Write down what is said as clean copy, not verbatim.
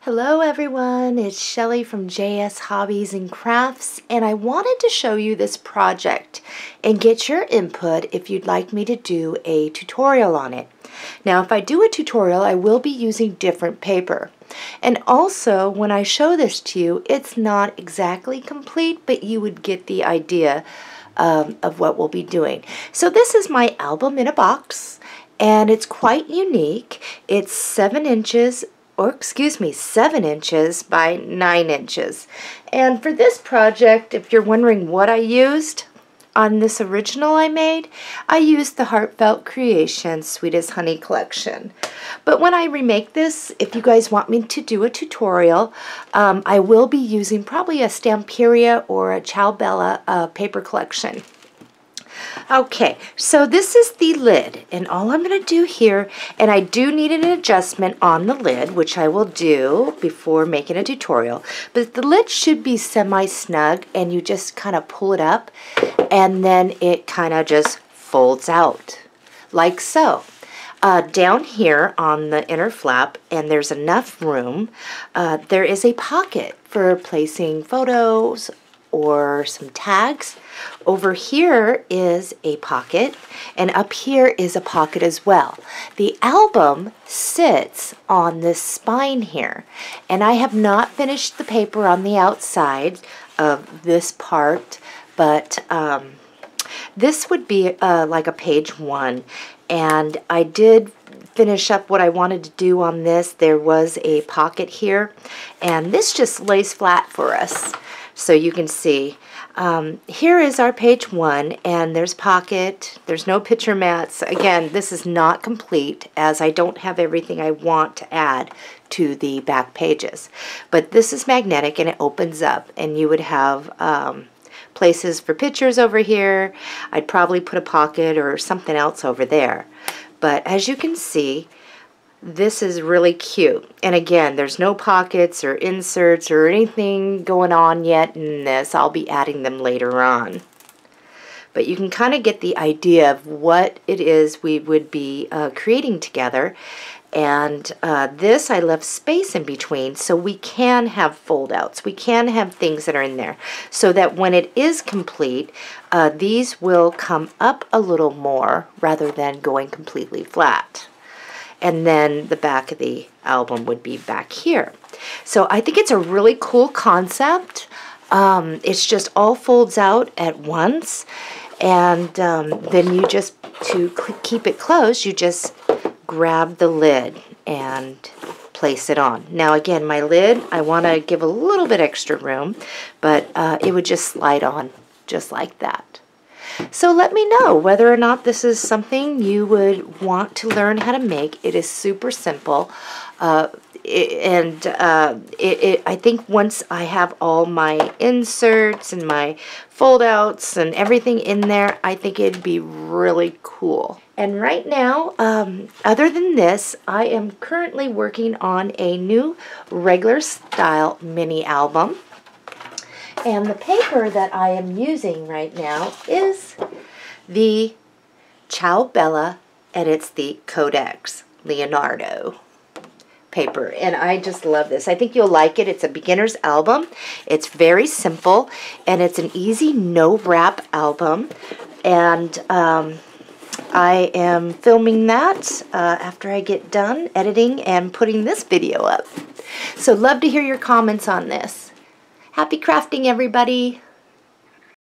Hello everyone, it's Shellie from JS Hobbies and Crafts, and I wanted to show you this project and get your input if you'd like me to do a tutorial on it. Now if I do a tutorial, I will be using different paper. And also, when I show this to you, it's not exactly complete, but you would get the idea of what we'll be doing. So this is my album in a box, and it's quite unique. It's 7 inches by 9 inches. And for this project, if you're wondering what I used on this original I made, I used the Heartfelt Creation Sweet as Honey collection. But when I remake this, if you guys want me to do a tutorial, I will be using probably a Stamperia or a Ciao Bella paper collection. Okay, so this is the lid, and all I'm going to do here, and I do need an adjustment on the lid, which I will do before making a tutorial, but the lid should be semi-snug, and you just kind of pull it up, and then it kind of just folds out, like so. Down here on the inner flap, and there's enough room, there is a pocket for placing photos or some tags. Over here is a pocket, and up here is a pocket as well. The album sits on this spine here, and I have not finished the paper on the outside of this part, but this would be like a page 1, and I did finish up what I wanted to do on this. There was a pocket here, and this just lays flat for us. So you can see, here is our page 1, and there's pocket, there's no picture mats. Again, this is not complete as I don't have everything I want to add to the back pages. But this is magnetic and it opens up, and you would have places for pictures over here. I'd probably put a pocket or something else over there. But as you can see, this is really cute. And again, there's no pockets or inserts or anything going on yet in this. I'll be adding them later on. But you can kind of get the idea of what it is we would be creating together. And this, I left space in between so we can have fold outs. We can have things that are in there so that when it is complete, these will come up a little more rather than going completely flat. And then the back of the album would be back here. So I think it's a really cool concept. It's just all folds out at once, and then you just, to keep it closed, you just grab the lid and place it on. Now again, my lid, I want to give a little bit extra room, but it would just slide on just like that. So let me know whether or not this is something you would want to learn how to make. It is super simple. I think once I have all my inserts and my fold outs and everything in there, I think it'd be really cool. And right now, other than this, I am currently working on a new regular style mini album. And the paper that I am using right now is the Ciao Bella, and it's the Codex Leonardo paper. And I just love this. I think you'll like it. It's a beginner's album. It's very simple, and it's an easy no-wrap album. And I am filming that after I get done editing and putting this video up. So love to hear your comments on this. Happy crafting, everybody!